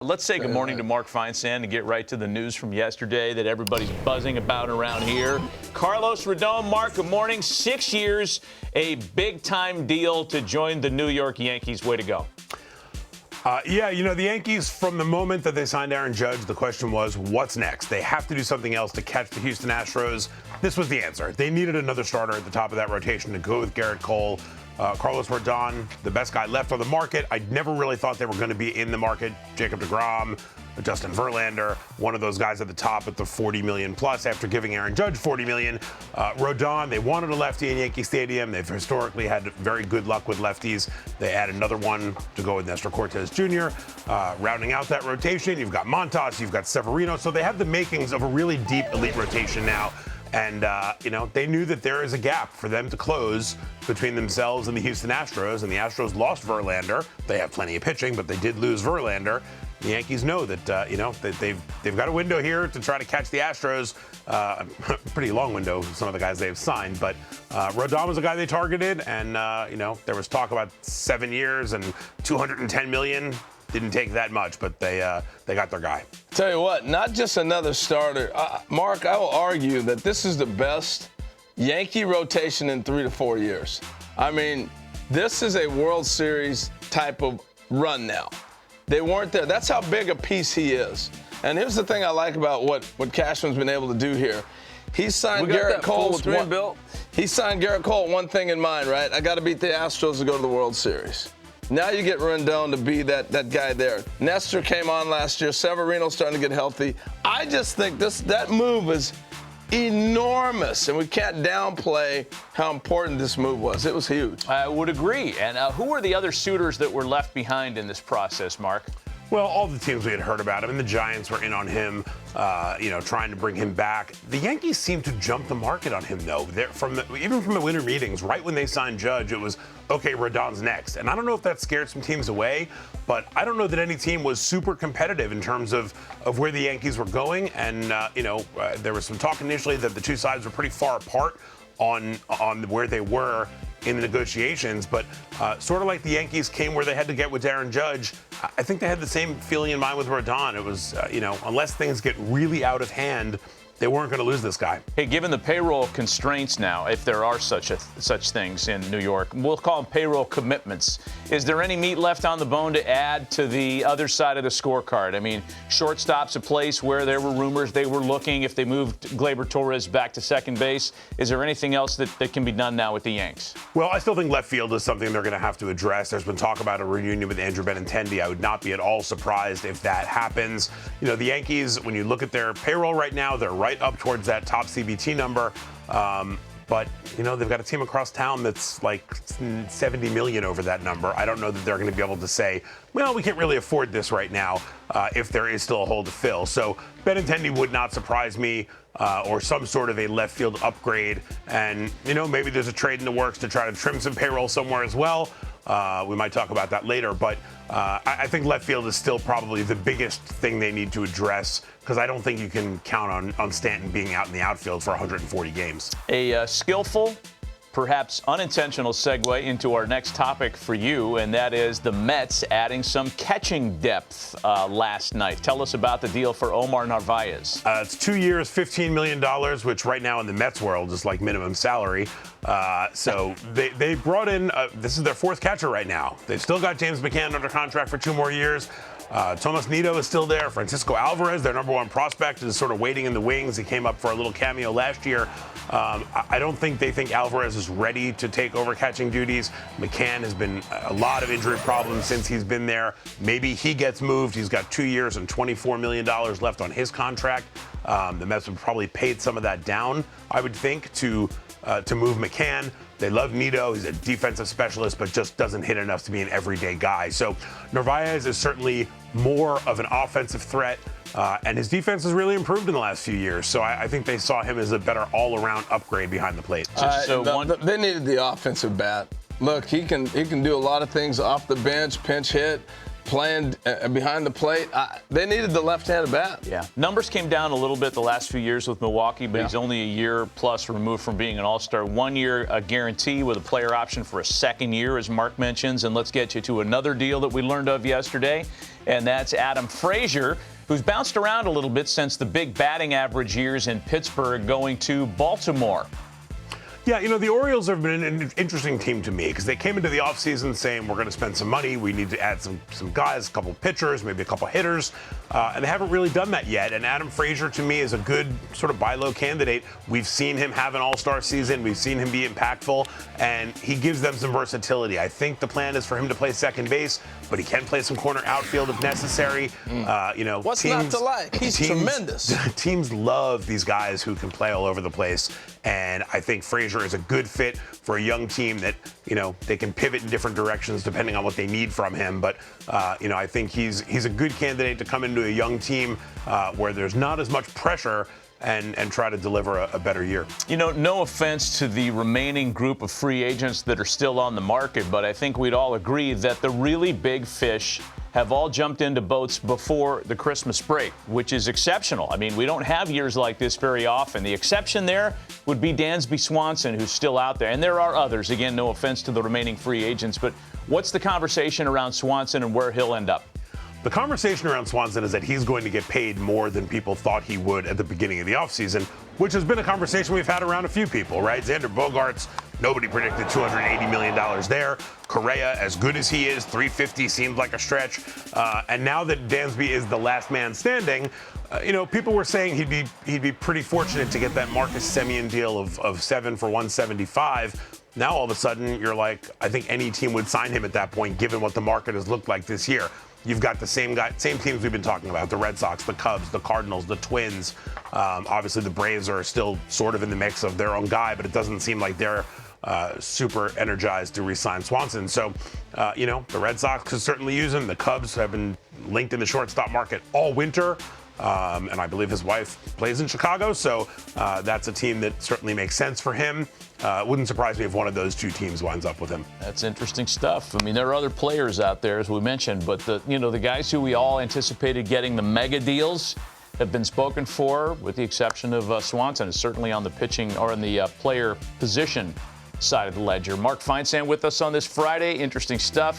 Let's say good morning to Mark Feinsand and get right to the news from yesterday that everybody's buzzing about around here. Carlos Rodón, Mark, good morning. 6 years, a big-time deal to join the New York Yankees. Way to go. Yeah, you know, the Yankees, from the moment that they signed Aaron Judge, the question was, what's next? They have to do something else to catch the Houston Astros. This was the answer. They needed another starter at the top of that rotation to go with Garrett Cole. Carlos Rodón, the best guy left on the market. I never really thought they were going to be in the market. Jacob deGrom, Justin Verlander, one of those guys at the top at the $40 million plus after giving Aaron Judge $40 million. Rodón, they wanted a lefty in Yankee Stadium. They've historically had very good luck with lefties. They add another one to go with Nestor Cortes Jr. Rounding out that rotation, you've got Montas, you've got Severino. So they have the makings of a really deep elite rotation now. And, you know, they knew that there is a gap for them to close between themselves and the Houston Astros. And the Astros lost Verlander. They have plenty of pitching, but they did lose Verlander. The Yankees know that, you know, that they've got a window here to try to catch the Astros. Pretty long window, some of the guys they've signed. But Rodón was a guy they targeted. And, you know, there was talk about 7 years and $210 million. Didn't take that much, but they got their guy. Tell you what, not just another starter. Mark, I will argue that this is the best Yankee rotation in 3 to 4 years. I mean, this is a World Series type of run now. They weren't there. That's how big a piece he is. And here's the thing I like about what Cashman's been able to do here. He signed Garrett Cole with one. He signed Garrett Cole with one thing in mind, right? I got to beat the Astros to go to the World Series. Now you get Rodón to be that guy there. Nestor came on last year. Severino's starting to get healthy. I just think that move is enormous, and we can't downplay how important this move was. It was huge. I would agree. And who were the other suitors that were left behind in this process, Mark? Well, all the teams we had heard about him, and the Giants were in on him, you know, trying to bring him back. The Yankees seemed to jump the market on him, though. Even from the winter meetings, right when they signed Judge, it was, okay, Rodon's next. And I don't know if that scared some teams away, but I don't know that any team was super competitive in terms of where the Yankees were going. And, you know, there was some talk initially that the two sides were pretty far apart on where they were in the negotiations, but sort of like the Yankees came where they had to get with Aaron Judge, I think they had the same feeling in mind with Rodón. It was, you know, unless things get really out of hand, they weren't going to lose this guy. Hey, given the payroll constraints now, if there are such things in New York, we'll call them payroll commitments. Is there any meat left on the bone to add to the other side of the scorecard? I mean, shortstop's a place where there were rumors they were looking if they moved Gleyber Torres back to second base. Is there anything else that can be done now with the Yanks? Well, I still think left field is something they're going to have to address. There's been talk about a reunion with Andrew Benintendi. I would not be at all surprised if that happens. You know, the Yankees, when you look at their payroll right now, they're right up towards that top CBT number. But, you know, they've got a team across town that's like 70 million over that number. I don't know that they're going to be able to say, well, we can't really afford this right now if there is still a hole to fill. So Benintendi would not surprise me, or some sort of a left field upgrade. And, you know, maybe there's a trade in the works to try to trim some payroll somewhere as well. We might talk about that later, but I think left field is still probably the biggest thing they need to address, because I don't think you can count on Stanton being out in the outfield for 140 games. A skillful, perhaps unintentional segue into our next topic for you, and that is the Mets adding some catching depth last night. Tell us about the deal for Omar Narváez. It's 2 years, $15 million, which right now in the Mets world is like minimum salary. So they brought in, this is their fourth catcher right now. They've still got James McCann under contract for 2 more years. Tomas Nido is still there. Francisco Alvarez, their number 1 prospect, is sort of waiting in the wings. He came up for a little cameo last year. I don't think they think Alvarez is ready to take over catching duties. McCann has been a lot of injury problems since he's been there. Maybe he gets moved. He's got 2 years and $24 million left on his contract. The Mets would probably paid some of that down, I would think, to move McCann. They love Nido. He's a defensive specialist, but just doesn't hit enough to be an everyday guy. So Narváez is certainly more of an offensive threat, and his defense has really improved in the last few years. So I think they saw him as a better all-around upgrade behind the plate. They needed the offensive bat. Look, he can do a lot of things off the bench, pinch hit. playing behind the plate. They needed the left-handed bat. Yeah. Numbers came down a little bit the last few years with Milwaukee, but he's only a year plus removed from being an all-star. 1 year guarantee with a player option for a second year, as Mark mentions. And let's get you to another deal that we learned of yesterday, and that's Adam Frazier, who's bounced around a little bit since the big batting average years in Pittsburgh, going to Baltimore. Yeah, the Orioles have been an interesting team to me because they came into the offseason saying we're going to spend some money, we need to add some guys, a couple pitchers, maybe a couple hitters, and they haven't really done that yet. And Adam Frazier, to me, is a good sort of buy low candidate. We've seen him have an all-star season. We've seen him be impactful, and he gives them some versatility. I think the plan is for him to play second base, but he can play some corner outfield if necessary. What's not to like? He's tremendous. Teams love these guys who can play all over the place, and I think Frazier is a good fit for a young team that, they can pivot in different directions depending on what they need from him. But, I think he's a good candidate to come into a young team where there's not as much pressure and try to deliver a better year. No offense to the remaining group of free agents that are still on the market, but I think we'd all agree that the really big fish have all jumped into boats before the Christmas break, which is exceptional. I mean, we don't have years like this very often. The exception there would be Dansby Swanson, who's still out there. And there are others. Again, no offense to the remaining free agents, but what's the conversation around Swanson and where he'll end up? The conversation around Swanson is that he's going to get paid more than people thought he would at the beginning of the offseason, which has been a conversation we've had around a few people, right? Xander Bogaerts, nobody predicted $280 million there. Correa, as good as he is, $350 seemed like a stretch. And now that Dansby is the last man standing, people were saying he'd be pretty fortunate to get that Marcus Semien deal of $7 for $175. Now all of a sudden you're like, I think any team would sign him at that point, given what the market has looked like this year. You've got the same teams we've been talking about, the Red Sox, the Cubs, the Cardinals, the Twins. Obviously, the Braves are still sort of in the mix of their own guy, but it doesn't seem like they're super energized to re-sign Swanson. So, the Red Sox could certainly use him. The Cubs have been linked in the shortstop market all winter. And I believe his wife plays in Chicago, so that's a team that certainly makes sense for him. Wouldn't surprise me if one of those two teams winds up with him. That's interesting stuff. I mean, there are other players out there, as we mentioned, but the guys who we all anticipated getting the mega deals have been spoken for, with the exception of Swanson, is certainly on the pitching or in the player position side of the ledger. Mark Feinsand with us on this Friday. Interesting stuff.